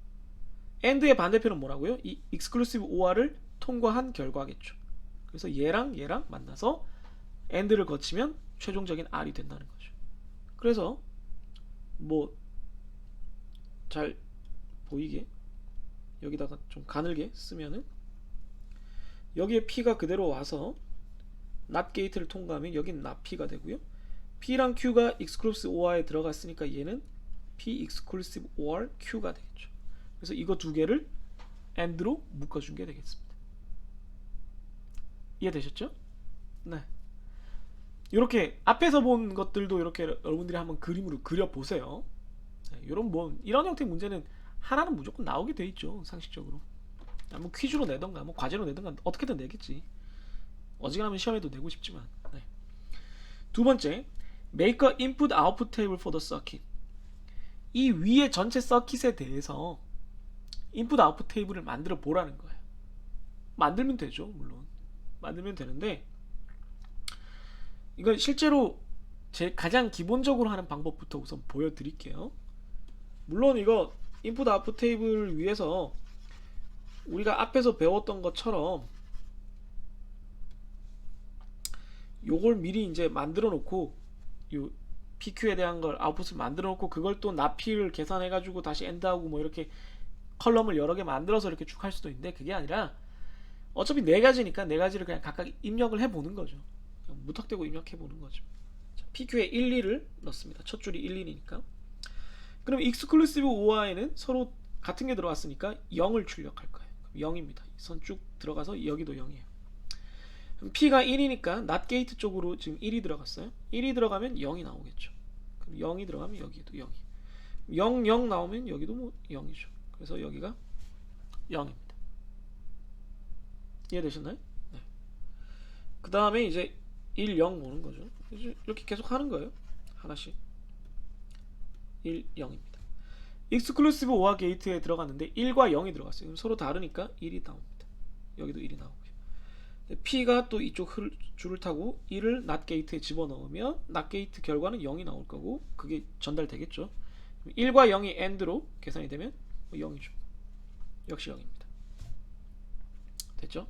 AND의 반대표는 뭐라고요? 이 exclusive OR을 통과한 결과겠죠. 그래서 얘랑 만나서 AND를 거치면 최종적인 R이 된다는 거죠. 그래서 뭐 잘 보이게 여기다가 좀 가늘게 쓰면은 여기에 P가 그대로 와서 NOT 게이트를 통과하면 여긴 NAP가 되고요. P랑 Q가 exclusive OR에 들어갔으니까 얘는 P exclusive OR Q가 되겠죠. 그래서 이거 두 개를 AND로 묶어준 게 되겠습니다. 이해되셨죠? 네. 이렇게 앞에서 본 것들도 이렇게 여러분들이 한번 그림으로 그려 보세요. 네, 이런 형태의 문제는 하나는 무조건 나오게 돼 있죠, 상식적으로. 뭐 퀴즈로 내던가 뭐 과제로 내던가 어떻게든 내겠지. 어지간하면 시험에도 내고 싶지만. 네. 두 번째, make a input output table for the circuit. 이 위에 전체 서킷에 대해서 인풋 아웃풋 테이블을 만들어 보라는 거예요. 만들면 되죠, 물론. 만들면 되는데 이건 실제로 제 가장 기본적으로 하는 방법부터 우선 보여드릴게요. 물론 이거 인풋 아웃풋 테이블을 위해서 우리가 앞에서 배웠던 것처럼 요걸 미리 이제 만들어 놓고 요 PQ에 대한 걸 아웃풋을 만들어 놓고 그걸 또 납피를 계산해 가지고 다시 엔드하고 뭐 이렇게 컬럼을 여러 개 만들어서 이렇게 쭉 할 수도 있는데, 그게 아니라 어차피 네 가지니까 네 가지를 그냥 각각 입력을 해 보는 거죠. 무턱대고 입력해 보는 거죠. 자, PQ에 1, 2를 넣습니다. 첫 줄이 1, 2니까. 그럼 exclusive OR에는 서로 같은 게 들어왔으니까 0을 출력할 거예요. 0입니다. 선 쭉 들어가서 여기도 0이에요. 그럼 P가 1이니까 not gate 쪽으로 지금 1이 들어갔어요. 1이 들어가면 0이 나오겠죠. 그럼 0이 들어가면 여기도 0이. 0, 0 나오면 여기도 뭐 0이죠. 그래서 여기가 0입니다. 이해되셨나요? 네. 그 다음에 이제 1, 0 모는 거죠. 이렇게 계속 하는 거예요. 하나씩. 1, 0입니다. exclusive OR 게이트에 들어갔는데 1과 0이 들어갔어요. 그럼 서로 다르니까 1이 나옵니다. 여기도 1이 나오고요. P가 또 이쪽 줄을 타고 1을 not 게이트에 집어넣으면 not 게이트 결과는 0이 나올 거고 그게 전달되겠죠. 1과 0이 AND로 계산이 되면 0이죠. 역시 0입니다. 됐죠?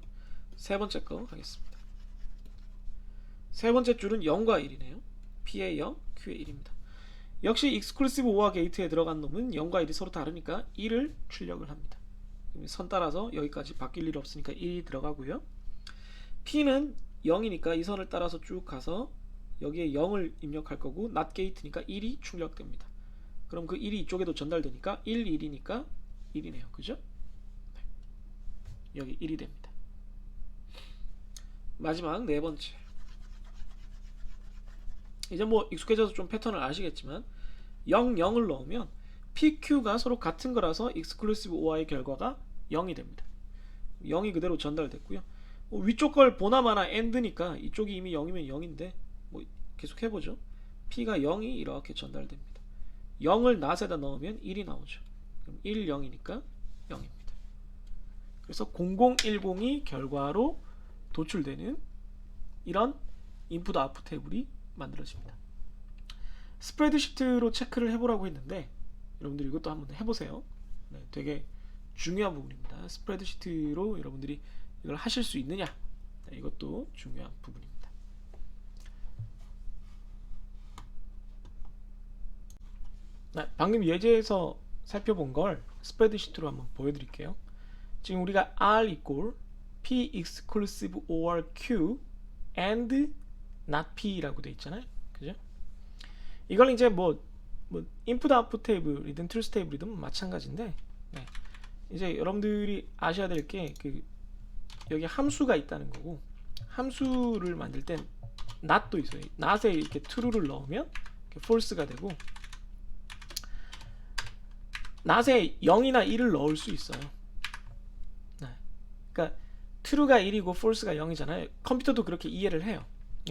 세 번째 거 가겠습니다. 세 번째 줄은 0과 1이네요. P의 0, Q의 1입니다. 역시 exclusive OR 게이트에 들어간 놈은 0과 1이 서로 다르니까 1을 출력을 합니다. 선 따라서 여기까지 바뀔 일 없으니까 1이 들어가고요. P는 0이니까 이 선을 따라서 쭉 가서 여기에 0을 입력할 거고 not gate니까 1이 출력됩니다. 그럼 그 1이 이쪽에도 전달되니까 1, 1이니까 1이네요. 그죠? 네. 여기 1이 됩니다. 마지막 네 번째. 이제 뭐 익숙해져서 좀 패턴을 아시겠지만 0, 0을 넣으면 PQ가 서로 같은 거라서 exclusive OR의 결과가 0이 됩니다. 0이 그대로 전달됐고요. 위쪽 걸 보나마나 AND니까 이쪽이 이미 0이면 0인데 뭐 계속 해보죠. P가 0이 이렇게 전달됩니다. 0을 not에다 넣으면 1이 나오죠. 그럼 1, 0이니까 0입니다. 그래서 0010이 결과로 도출되는 이런 인풋 아웃풋 테이블이 만들어집니다. 스프레드시트로 체크를 해보라고 했는데 여러분들이 이것도 한번 해보세요. 네, 되게 중요한 부분입니다. 스프레드시트로 여러분들이 이걸 하실 수 있느냐, 네, 이것도 중요한 부분입니다. 네, 방금 예제에서 살펴본 걸 스프레드시트로 한번 보여드릴게요. 지금 우리가 R equal P exclusive OR Q and not P라고 돼 있잖아요. 그죠? 이걸 이제 뭐 인풋 아웃풋 테이블이든 트루스 테이블이든 마찬가지인데, 네, 이제 여러분들이 아셔야 될 게 여기 함수가 있다는 거고, 함수를 만들 땐 not도 있어요. not에 이렇게 true를 넣으면 이렇게 false가 되고, not에 0이나 1을 넣을 수 있어요. 네. 그러니까 true가 1이고 false가 0이잖아요. 컴퓨터도 그렇게 이해를 해요.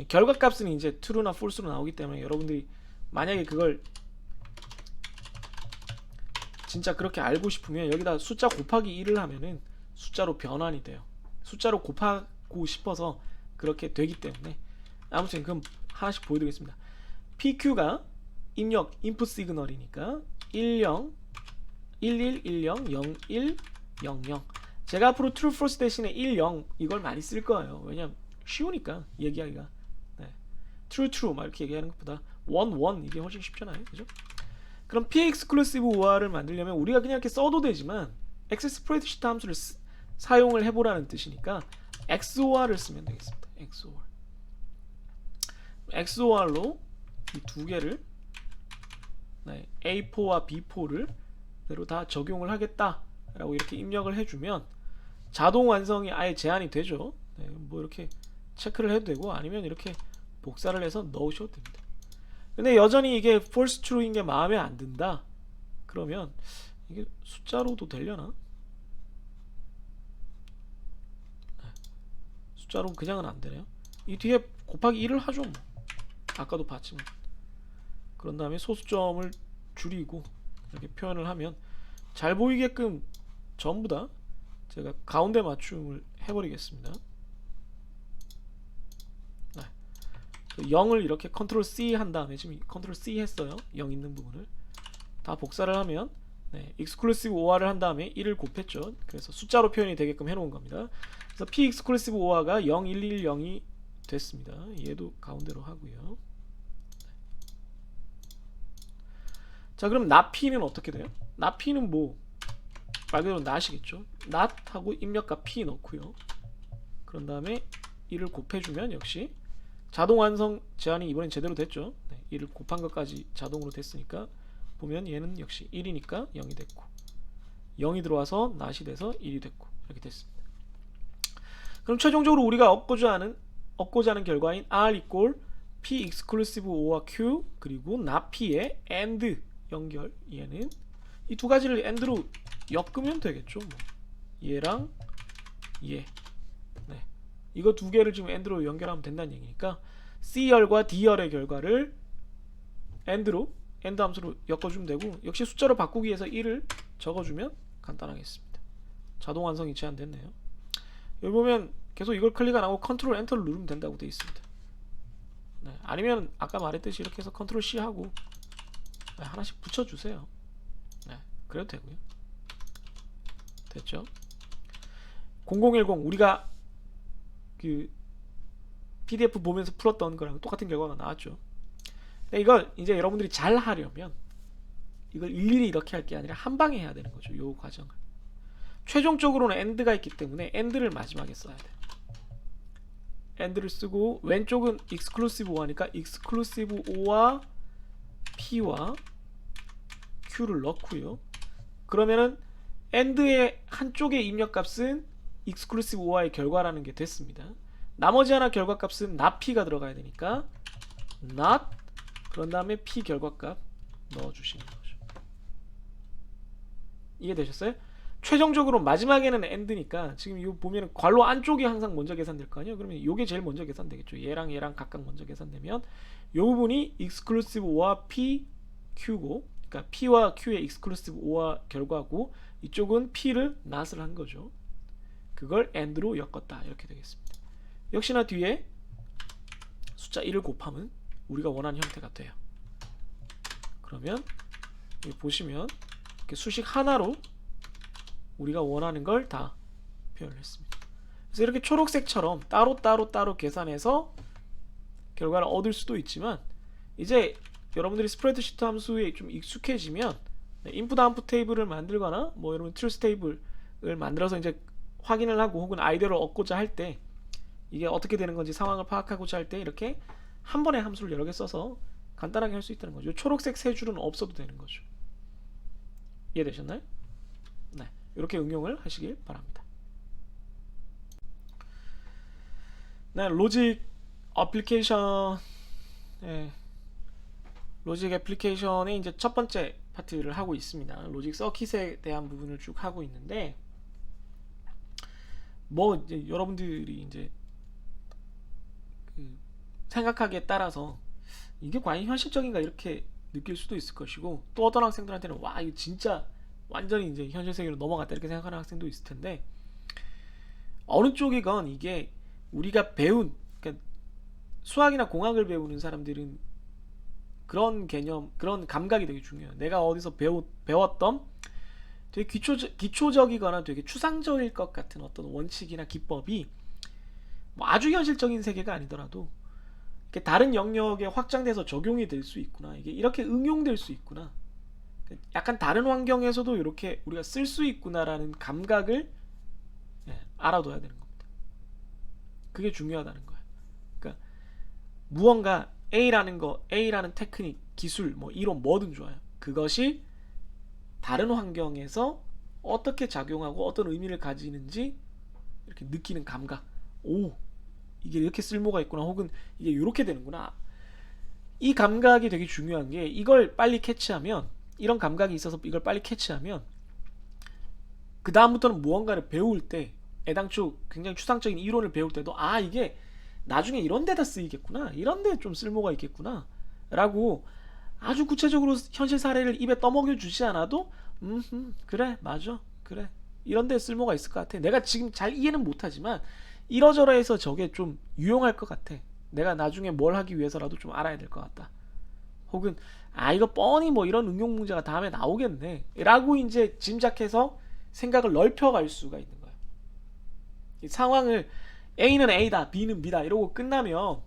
결과값은 이제 true나 false로 나오기 때문에 여러분들이 만약에 그걸 진짜 그렇게 알고 싶으면 여기다 숫자 곱하기 1을 하면은 숫자로 변환이 돼요. 숫자로 곱하고 싶어서 그렇게 되기 때문에, 아무튼 그럼 하나씩 보여드리겠습니다. PQ가 입력 인풋 시그널이니까 10, 11, 10, 01, 00. 제가 앞으로 true false 대신에 10 이걸 많이 쓸 거예요. 왜냐면 쉬우니까 얘기하기가. 네. true true 막 이렇게 얘기하는 것보다 1 이게 훨씬 쉽잖아요. 그죠? 그럼 P exclusive OR을 만들려면 우리가 그냥 이렇게 써도 되지만 액세스 스프레드시트 함수를 사용을 해보라는 뜻이니까 XOR을 쓰면 되겠습니다. XOR. XOR로 이 두 개를, 네, A4와 B4를 그대로 다 적용을 하겠다라고 이렇게 입력을 해주면 자동 완성이 아예 제한이 되죠. 네, 뭐 이렇게 체크를 해도 되고 아니면 이렇게 복사를 해서 넣으셔도 됩니다. 근데 여전히 이게 false true인 게 마음에 안 든다 그러면 이게 숫자로도 되려나? 숫자로 그냥은 안 되네요. 이 뒤에 곱하기 1을 하죠 뭐. 아까도 봤지만. 그런 다음에 소수점을 줄이고 이렇게 표현을 하면 잘 보이게끔 전부 다 제가 가운데 맞춤을 해버리겠습니다. 네. 0을 이렇게 컨트롤 C 한 다음에 지금 컨트롤 C 했어요. 0 있는 부분을 다 복사를 하면 네, exclusive OR을 한 다음에 1을 곱했죠. 그래서 숫자로 표현이 되게끔 해놓은 겁니다. 그래서 P exclusive OR가 0110이 됐습니다. 얘도 가운데로 하고요. 자, 그럼 notP는 어떻게 돼요? notP는 뭐 말 그대로 not이겠죠. not 하고 입력값 P 넣고요. 그런 다음에 1을 곱해주면 역시 자동 완성 제한이 이번엔 제대로 됐죠. 네, 1을 곱한 것까지 자동으로 됐으니까 보면 얘는 역시 1이니까 0이 됐고 0이 들어와서 not이 돼서 1이 됐고 이렇게 됐습니다. 그럼 최종적으로 우리가 얻고자 하는 결과인 R equal P exclusive O와 Q 그리고 not P의 AND 연결 얘는 이 두 가지를 AND로 엮으면 되겠죠. 뭐. 얘랑 얘 네. 이거 두 개를 지금 AND로 연결하면 된다는 얘기니까 C열과 D열의 결과를 AND로 AND 함수로 엮어주면 되고 역시 숫자로 바꾸기 위해서 1을 적어주면 간단하겠습니다. 자동 완성이 제한됐네요. 여기 보면 계속 이걸 클릭 안 하고 컨트롤 엔터를 누르면 된다고 되어 있습니다. 네, 아니면 아까 말했듯이 이렇게 해서 컨트롤 C 하고 네, 하나씩 붙여주세요. 네, 그래도 되고요. 됐죠? 0010 우리가 그 PDF 보면서 풀었던 거랑 똑같은 결과가 나왔죠. 근데 이걸 이제 여러분들이 잘 하려면 이걸 일일이 이렇게 할 게 아니라 한 방에 해야 되는 거죠. 요 과정을. 최종적으로는 AND가 있기 때문에 AND를 마지막에 써야 돼요. AND를 쓰고 왼쪽은 exclusive O하니까 exclusive O와 P와 Q를 넣고요. 그러면은 AND의 한쪽의 입력값은 exclusive O와의 결과라는 게 됐습니다. 나머지 하나 결과값은 not P가 들어가야 되니까 not 그런 다음에 P 결과값 넣어주시는 거죠. 이해되셨어요? 최종적으로 마지막에는 AND니까 지금 이거 보면 괄호 안쪽이 항상 먼저 계산될 거 아니에요. 그러면 이게 제일 먼저 계산되겠죠. 얘랑 얘랑 각각 먼저 계산되면 이 부분이 exclusive O와 P, Q고 그러니까 P와 Q의 exclusive O와 결과고 이쪽은 P를 not을 한 거죠. 그걸 AND로 엮었다 이렇게 되겠습니다. 역시나 뒤에 숫자 1을 곱하면 우리가 원하는 형태가 돼요. 그러면 여기 보시면 이렇게 수식 하나로 우리가 원하는 걸 다 표현을 했습니다. 그래서 이렇게 초록색처럼 따로 계산해서 결과를 얻을 수도 있지만 이제 여러분들이 스프레드시트 함수에 좀 익숙해지면 인풋 아웃풋 테이블을 만들거나 뭐 여러분 트루스 테이블을 만들어서 이제 확인을 하고 혹은 아이디어를 얻고자 할 때 이게 어떻게 되는 건지 상황을 파악하고자 할 때 이렇게 한 번에 함수를 여러 개 써서 간단하게 할 수 있다는 거죠. 초록색 세 줄은 없어도 되는 거죠. 이해되셨나요? 네, 이렇게 응용을 하시길 바랍니다. 네, 로직 어플리케이션 로직 애플리케이션의 이제 첫 번째 파트를 하고 있습니다. 로직 서킷에 대한 부분을 쭉 하고 있는데 뭐 이제 여러분들이 이제 그 생각하기에 따라서 이게 과연 현실적인가 이렇게 느낄 수도 있을 것이고 또 어떤 학생들한테는 와 이거 진짜 완전히 이제 현실 세계로 넘어갔다 이렇게 생각하는 학생도 있을 텐데 어느 쪽이건 이게 우리가 배운 그러니까 수학이나 공학을 배우는 사람들은 그런 개념, 그런 감각이 되게 중요해요. 내가 어디서 배웠던 되게 기초적이거나 되게 추상적일 것 같은 어떤 원칙이나 기법이 뭐 아주 현실적인 세계가 아니더라도 이렇게 다른 영역에 확장돼서 적용이 될 수 있구나. 이게 이렇게 응용될 수 있구나. 약간 다른 환경에서도 이렇게 우리가 쓸 수 있구나라는 감각을 알아둬야 되는 겁니다. 그게 중요하다는 거예요. 그러니까 무언가 A라는 테크닉, 기술, 뭐 이론 뭐든 좋아요. 그것이 다른 환경에서 어떻게 작용하고 어떤 의미를 가지는지 이렇게 느끼는 감각. 오, 이게 이렇게 쓸모가 있구나, 혹은 이게 이렇게 되는구나. 이 감각이 되게 중요한 게, 이걸 빨리 캐치하면, 이런 감각이 있어서 이걸 빨리 캐치하면 그 다음부터는 무언가를 배울 때, 애당초 굉장히 추상적인 이론을 배울 때도 아, 이게 나중에 이런 데다 쓰이겠구나, 이런 데 좀 쓸모가 있겠구나 라고 아주 구체적으로 현실 사례를 입에 떠먹여 주지 않아도 그래, 맞아, 그래, 이런 데 쓸모가 있을 것 같아, 내가 지금 잘 이해는 못하지만 이러저러해서 저게 좀 유용할 것 같아, 내가 나중에 뭘 하기 위해서라도 좀 알아야 될 것 같다, 혹은 아, 이거 뻔히 뭐 이런 응용 문제가 다음에 나오겠네 라고 이제 짐작해서 생각을 넓혀갈 수가 있는 거예요. 이 상황을 A는 A다, B는 B다 이러고 끝나면,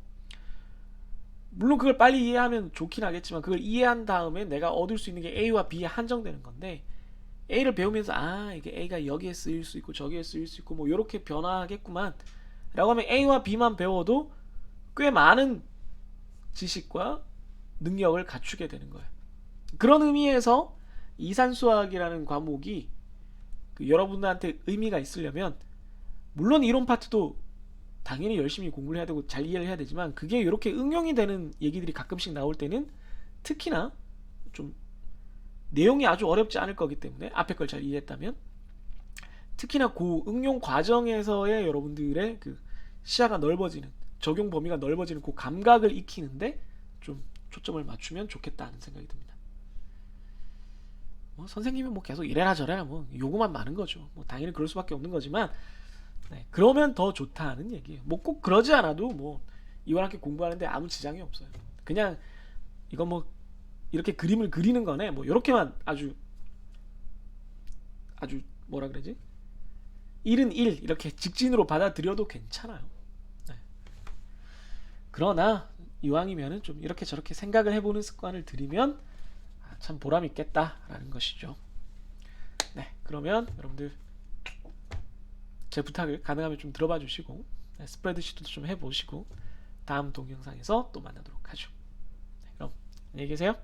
물론 그걸 빨리 이해하면 좋긴 하겠지만, 그걸 이해한 다음에 내가 얻을 수 있는 게 A와 B에 한정되는 건데, A를 배우면서 아, 이게 A가 여기에 쓰일 수 있고 저기에 쓰일 수 있고 뭐 이렇게 변화하겠구만 라고 하면 A와 B만 배워도 꽤 많은 지식과 능력을 갖추게 되는 거예요. 그런 의미에서 이산수학이라는 과목이 여러분들한테 의미가 있으려면, 물론 이론 파트도 당연히 열심히 공부를 해야 되고 잘 이해를 해야 되지만, 그게 이렇게 응용이 되는 얘기들이 가끔씩 나올 때는 특히나 좀 내용이 아주 어렵지 않을 거기 때문에, 앞에 걸 잘 이해했다면 특히나 그 응용 과정에서의 여러분들의 그 시야가 넓어지는, 적용 범위가 넓어지는 그 감각을 익히는데 좀 초점을 맞추면 좋겠다는 생각이 듭니다. 뭐 선생님이 뭐 계속 이래라 저래라 뭐 요구만 많은 거죠. 뭐 당연히 그럴 수밖에 없는 거지만, 네, 그러면 더 좋다는 얘기예요. 뭐 꼭 그러지 않아도 뭐 이번 학기 공부하는데 아무 지장이 없어요. 그냥 이거 뭐 이렇게 그림을 그리는 거네, 뭐 이렇게만 아주 뭐라 그러지, 1은 1 이렇게 직진으로 받아들여도 괜찮아요. 네. 그러나 이왕이면은 좀 이렇게 저렇게 생각을 해보는 습관을 들이면 참 보람 있겠다라는 것이죠. 네, 그러면 여러분들 제 부탁을 가능하면 좀 들어봐 주시고, 네, 스프레드시트도 좀 해보시고 다음 동영상에서 또 만나도록 하죠. 네, 그럼 안녕히 계세요.